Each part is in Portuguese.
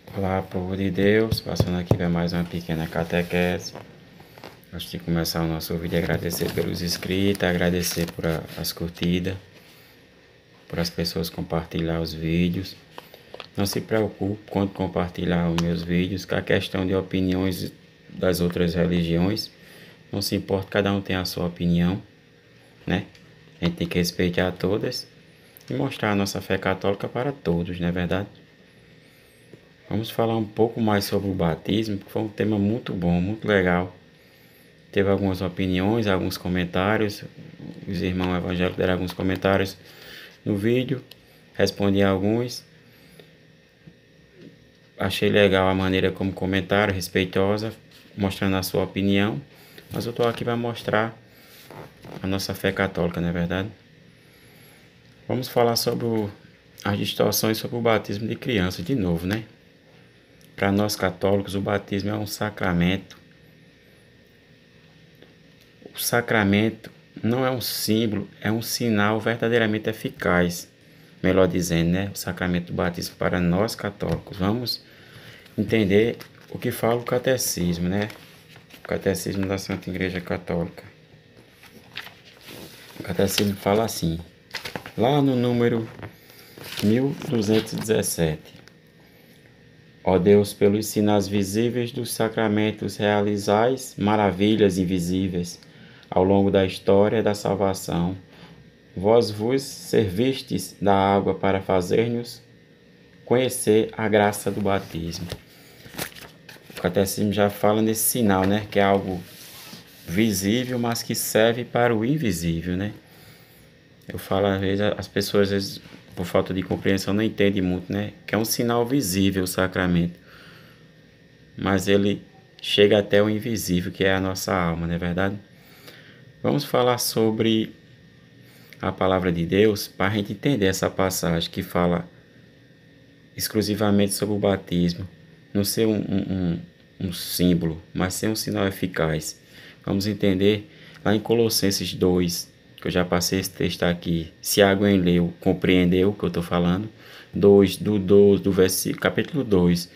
Olá, povo de Deus, passando aqui para mais uma pequena catequese. Antes de começar o nosso vídeo, agradecer pelos inscritos, agradecer por as curtidas, por as pessoas compartilhar os vídeos. Não se preocupe quando compartilhar os meus vídeos, com a questão de opiniões das outras religiões. Não se importa, cada um tem a sua opinião, né? A gente tem que respeitar todas e mostrar a nossa fé católica para todos, não é verdade? Vamos falar um pouco mais sobre o batismo, que foi um tema muito bom, muito legal. Teve algumas opiniões, alguns comentários. Os irmãos evangélicos deram alguns comentários no vídeo. Respondi a alguns. Achei legal a maneira como comentaram, respeitosa, mostrando a sua opinião. Mas eu estou aqui para mostrar a nossa fé católica, não é verdade? Vamos falar sobre as distorções sobre o batismo de criança de novo, né? Para nós católicos, o batismo é um sacramento. O sacramento não é um símbolo, é um sinal verdadeiramente eficaz. Melhor dizendo, né? O sacramento do batismo para nós católicos. Vamos entender o que fala o catecismo, né? O catecismo da Santa Igreja Católica. O catecismo fala assim, lá no número 1217. Ó Deus, pelos sinais visíveis dos sacramentos realizais maravilhas invisíveis ao longo da história da salvação, vós vos servistes da água para fazer-nos conhecer a graça do batismo. O catecismo já fala nesse sinal, né? Que é algo visível, mas que serve para o invisível, né? Eu falo, às vezes, as pessoas, às vezes, por falta de compreensão, não entendem muito, né? Que é um sinal visível o sacramento. Mas ele chega até o invisível, que é a nossa alma, não é verdade? Vamos falar sobre a palavra de Deus para a gente entender essa passagem que fala exclusivamente sobre o batismo. Não ser um símbolo, mas ser um sinal eficaz. Vamos entender lá em Colossenses 2, que eu já passei esse texto aqui. Se alguém leu, compreendeu o que eu estou falando. 2, do 12, do versículo, capítulo 2,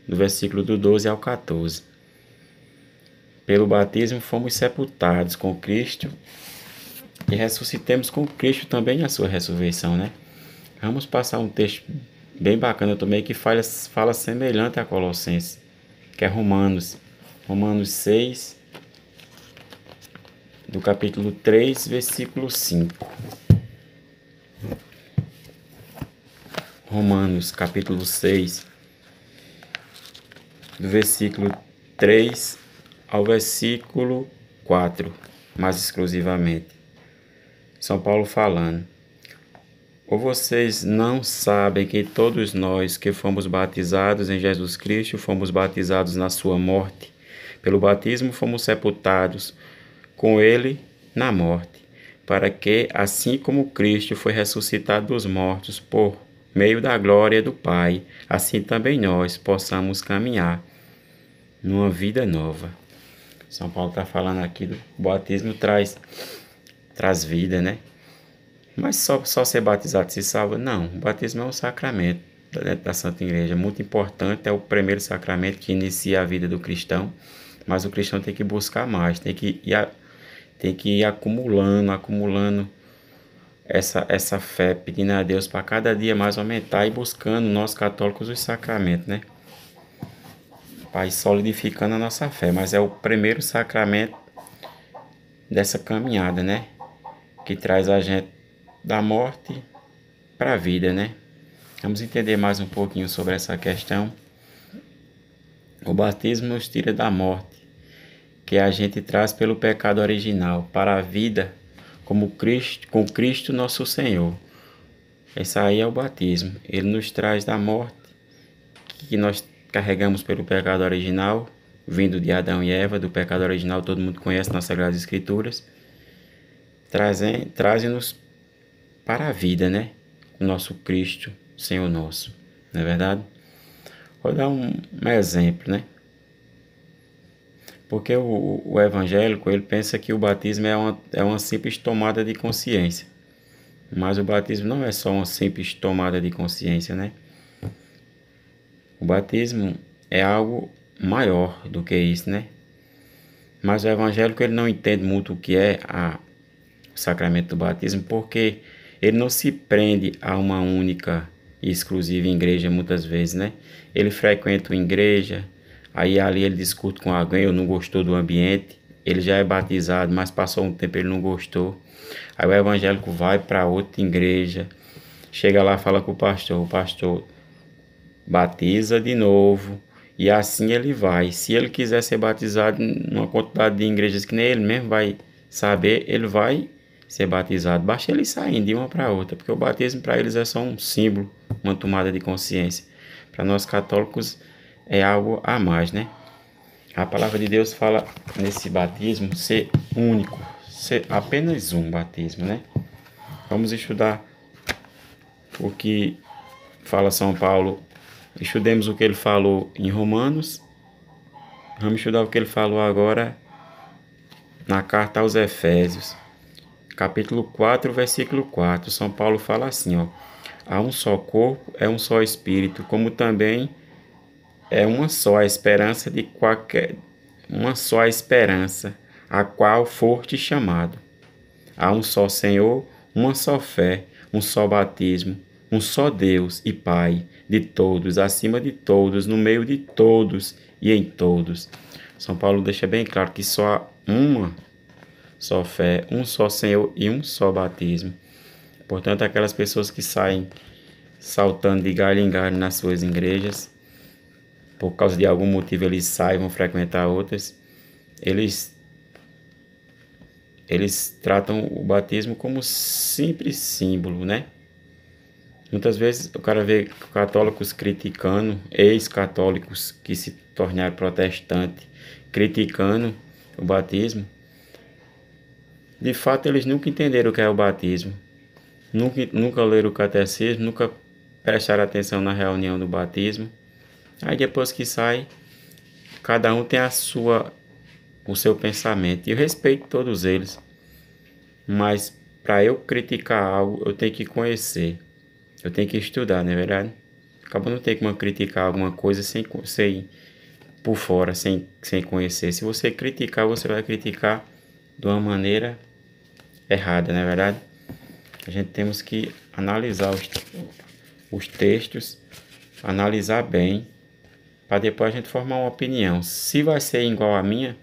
do versículo do 12 ao 14. Pelo batismo fomos sepultados com Cristo e ressuscitemos com Cristo também na sua ressurreição, né? Vamos passar um texto bem bacana também que fala semelhante a Colossenses, que é Romanos 6, do capítulo 3, versículo 5. Romanos, capítulo 6, do versículo 3 ao versículo 4, mais exclusivamente. São Paulo falando. Ou vocês não sabem que todos nós que fomos batizados em Jesus Cristo, fomos batizados na sua morte? Pelo batismo fomos sepultados com ele na morte, para que, assim como Cristo foi ressuscitado dos mortos por meio da glória do Pai, assim também nós possamos caminhar numa vida nova. São Paulo está falando aqui do batismo traz vida, né? Mas só ser batizado se salva? Não, o batismo é um sacramento dentro da Santa Igreja, muito importante, é o primeiro sacramento que inicia a vida do cristão, mas o cristão tem que buscar mais, tem que ir acumulando essa fé, pedindo a Deus para cada dia mais aumentar e buscando nós católicos os sacramentos, né? Para ir solidificando a nossa fé, mas é o primeiro sacramento dessa caminhada, né? Que traz a gente da morte para a vida, né? Vamos entender mais um pouquinho sobre essa questão. O batismo nos tira da morte, que a gente traz pelo pecado original, para a vida como Cristo, com Cristo nosso Senhor. Esse aí é o batismo. Ele nos traz da morte que nós carregamos pelo pecado original, vindo de Adão e Eva, do pecado original todo mundo conhece nas Sagradas Escrituras, trazem-nos para a vida, né? O nosso Cristo, Senhor nosso, não é verdade? Vou dar um exemplo, né? Porque o evangélico, ele pensa que o batismo é uma simples tomada de consciência. Mas o batismo não é só uma simples tomada de consciência, né? O batismo é algo maior do que isso, né? Mas o evangélico ele não entende muito o que é o sacramento do batismo, porque ele não se prende a uma única e exclusiva igreja muitas vezes, né? Ele frequenta uma igreja, aí ali ele discute com alguém, ou não gostou do ambiente, ele já é batizado, mas passou um tempo ele não gostou. Aí o evangélico vai para outra igreja, chega lá, fala com o pastor batiza de novo, e assim ele vai. Se ele quiser ser batizado numa quantidade de igrejas que nem ele mesmo vai saber, ele vai ser batizado. Basta ele sair de uma para outra, porque o batismo para eles é só um símbolo, uma tomada de consciência. Para nós católicos é algo a mais, né? A palavra de Deus fala nesse batismo ser único, ser apenas um batismo, né? Vamos estudar o que fala São Paulo. Estudemos o que ele falou em Romanos. Vamos estudar o que ele falou agora na carta aos Efésios. Capítulo 4, versículo 4. São Paulo fala assim, ó. Há um só corpo, é um só espírito, como também é uma só a esperança a qual foste chamado. Há um só Senhor, uma só fé, um só batismo, um só Deus e Pai de todos, acima de todos, no meio de todos e em todos. São Paulo deixa bem claro que só há uma só fé, um só Senhor e um só batismo. Portanto, aquelas pessoas que saem saltando de galho em galho nas suas igrejas, por causa de algum motivo eles saem, vão frequentar outras, eles tratam o batismo como simples símbolo, né? Muitas vezes o cara vê católicos criticando, ex-católicos que se tornaram protestantes, criticando o batismo. De fato, eles nunca entenderam o que é o batismo. Nunca leram o catecismo, nunca prestaram atenção na reunião do batismo. Aí depois que sai, cada um tem o seu pensamento. E eu respeito todos eles. Mas para eu criticar algo, eu tenho que conhecer. Eu tenho que estudar, não é verdade? Acaba não tem como criticar alguma coisa sem por fora, sem conhecer. Se você criticar, você vai criticar de uma maneira errada, não é verdade? A gente temos que analisar os textos, analisar bem, para depois a gente formar uma opinião. Se vai ser igual à minha,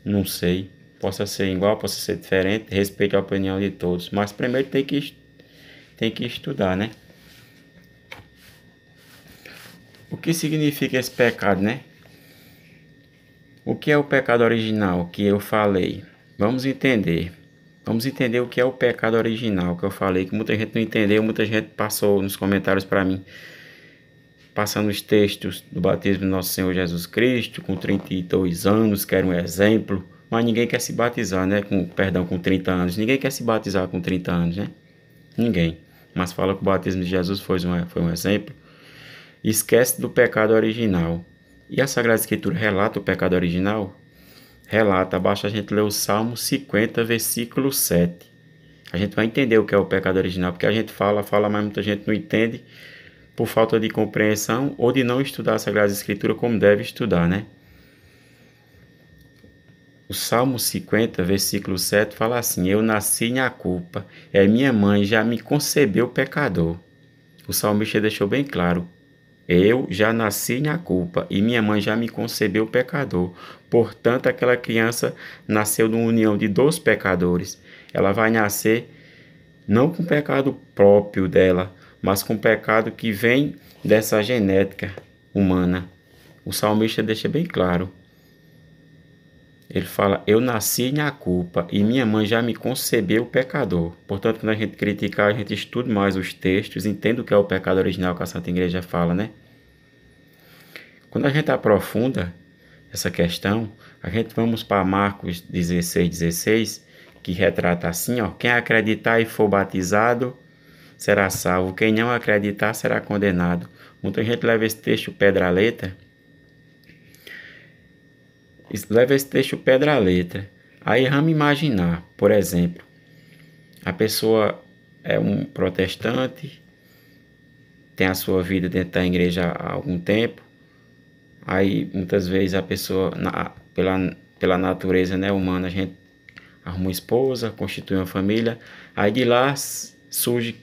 não sei. Possa ser igual, possa ser diferente, respeito a opinião de todos. Mas primeiro tem que estudar, né? O que significa esse pecado, né? O que é o pecado original que eu falei? Vamos entender. Vamos entender o que é o pecado original que eu falei, que muita gente não entendeu, muita gente passou nos comentários para mim, passando os textos do batismo do nosso Senhor Jesus Cristo, com 32 anos, que era um exemplo, mas ninguém quer se batizar, né? Com 30 anos. Ninguém quer se batizar com 30 anos, né? Ninguém. Mas fala que o batismo de Jesus foi um exemplo. Esquece do pecado original. E a Sagrada Escritura relata o pecado original? Relata. Basta a gente ler o Salmo 50, versículo 7. A gente vai entender o que é o pecado original, porque a gente fala, mas muita gente não entende por falta de compreensão ou de não estudar a Sagrada Escritura como deve estudar, né? O Salmo 50, versículo 7 fala assim: Eu nasci na culpa, minha mãe já me concebeu pecador. O salmista deixou bem claro: eu já nasci na culpa e minha mãe já me concebeu pecador. Portanto, aquela criança nasceu numa união de dois pecadores. Ela vai nascer não com pecado próprio dela, mas com pecado que vem dessa genética humana. O salmista deixa bem claro. Ele fala: eu nasci na culpa e minha mãe já me concebeu pecador. Portanto, quando a gente criticar, a gente estuda mais os textos, entende o que é o pecado original que a Santa Igreja fala, né? Quando a gente aprofunda essa questão, a gente vamos para Marcos 16, que retrata assim, ó: quem acreditar e for batizado será salvo, quem não acreditar será condenado. Muita gente leva esse texto pedra a letra. Aí vamos imaginar, por exemplo, a pessoa é um protestante, tem a sua vida dentro da igreja há algum tempo. Aí muitas vezes a pessoa, pela natureza, né, humana, a gente arruma uma esposa, constitui uma família. Aí de lá surge,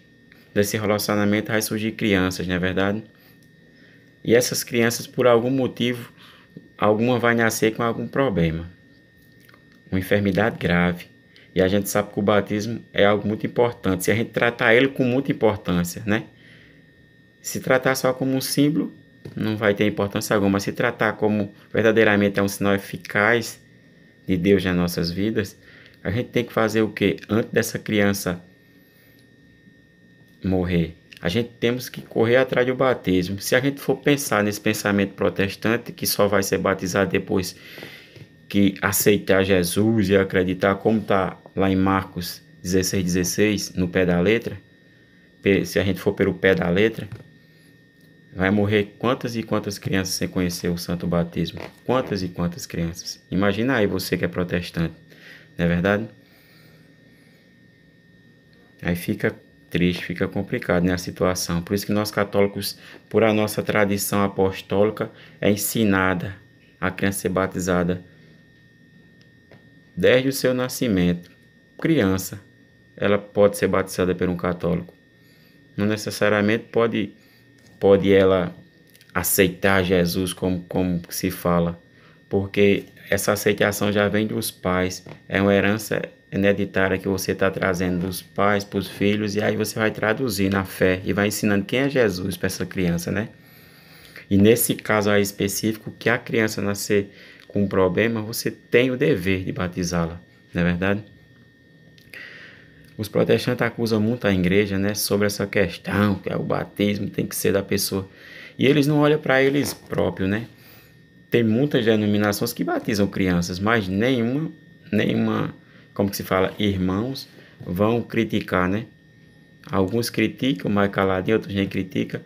desse relacionamento, vai surgir crianças, não é verdade? E essas crianças, por algum motivo, alguma vai nascer com algum problema, uma enfermidade grave. E a gente sabe que o batismo é algo muito importante, se a gente tratar ele com muita importância, né? Se tratar só como um símbolo, não vai ter importância alguma. Mas se tratar como verdadeiramente é um sinal eficaz de Deus nas nossas vidas, a gente tem que fazer o quê? Antes dessa criança morrer, a gente temos que correr atrás do batismo. Se a gente for pensar nesse pensamento protestante, que só vai ser batizado depois que aceitar Jesus e acreditar, como está lá em Marcos 16,16, no pé da letra, se a gente for pelo pé da letra, vai morrer quantas e quantas crianças sem conhecer o santo batismo? Quantas e quantas crianças? Imagina aí você que é protestante, não é verdade? Aí fica triste, fica complicado, né, a situação. Por isso que nós católicos, por a nossa tradição apostólica, é ensinada a criança ser batizada desde o seu nascimento. Criança, ela pode ser batizada por um católico. Não necessariamente pode ela aceitar Jesus como se fala, porque essa aceitação já vem dos pais, é uma herança hereditária que você está trazendo dos pais para os filhos, e aí você vai traduzir na fé e vai ensinando quem é Jesus para essa criança, né? E nesse caso aí específico, que a criança nascer com um problema, você tem o dever de batizá-la, não é verdade? Os protestantes acusam muito a igreja, né, sobre essa questão, que é o batismo tem que ser da pessoa. E eles não olham para eles próprios, né? Tem muitas denominações que batizam crianças, mas nenhuma, como que se fala, irmãos, vão criticar, né? Alguns criticam, mais caladinho, outros nem criticam.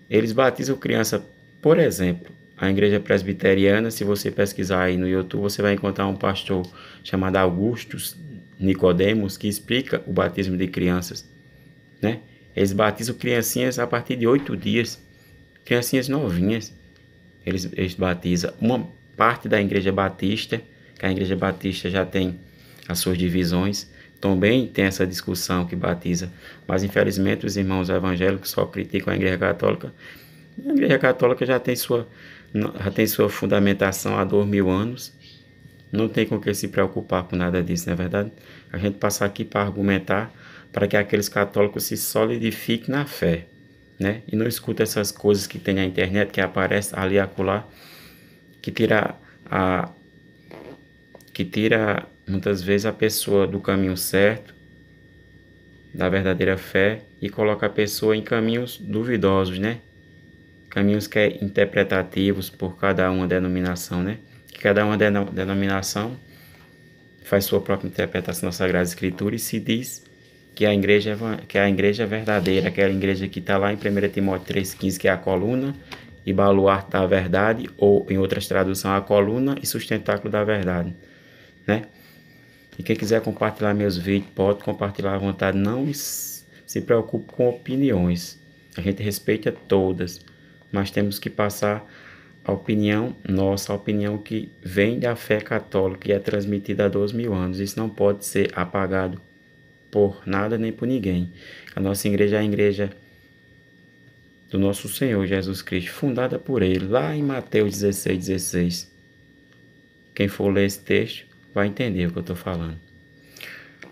Eles batizam criança, por exemplo, a igreja presbiteriana, se você pesquisar aí no YouTube, você vai encontrar um pastor chamado Augustus Nicodemos, que explica o batismo de crianças, né? Eles batizam criancinhas a partir de 8 dias, criancinhas novinhas. Eles batizam uma parte da igreja batista, que a igreja batista já tem as suas divisões, também tem essa discussão que batiza, mas infelizmente os irmãos evangélicos só criticam a igreja católica. A igreja católica já tem sua fundamentação há 2000 anos, não tem com que se preocupar com nada disso, não é verdade? A gente passa aqui para argumentar para que aqueles católicos se solidifiquem na fé, né? E não escuta essas coisas que tem na internet, que aparece ali e acolá, que tira muitas vezes a pessoa do caminho certo, da verdadeira fé, e coloca a pessoa em caminhos duvidosos, né? Caminhos que é interpretativos por cada uma denominação, né? Que cada uma denominação faz sua própria interpretação da Sagrada Escritura e se diz que a igreja é verdadeira, aquela igreja que está lá em 1 Timóteo 3,15, que é a coluna e baluarte da verdade, ou em outras traduções, a coluna e sustentáculo da verdade, né? E quem quiser compartilhar meus vídeos, pode compartilhar à vontade, não se preocupe com opiniões, a gente respeita todas, mas temos que passar a opinião nossa, a opinião que vem da fé católica e é transmitida há 2000 anos. Isso não pode ser apagado por nada nem por ninguém. A nossa igreja é a igreja do nosso Senhor Jesus Cristo, fundada por Ele, lá em Mateus 16,16. Quem for ler esse texto vai entender o que eu estou falando.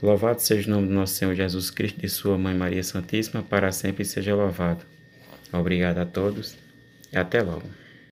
Louvado seja o nome do nosso Senhor Jesus Cristo, de sua Mãe Maria Santíssima, para sempre seja louvado. Obrigado a todos e até logo.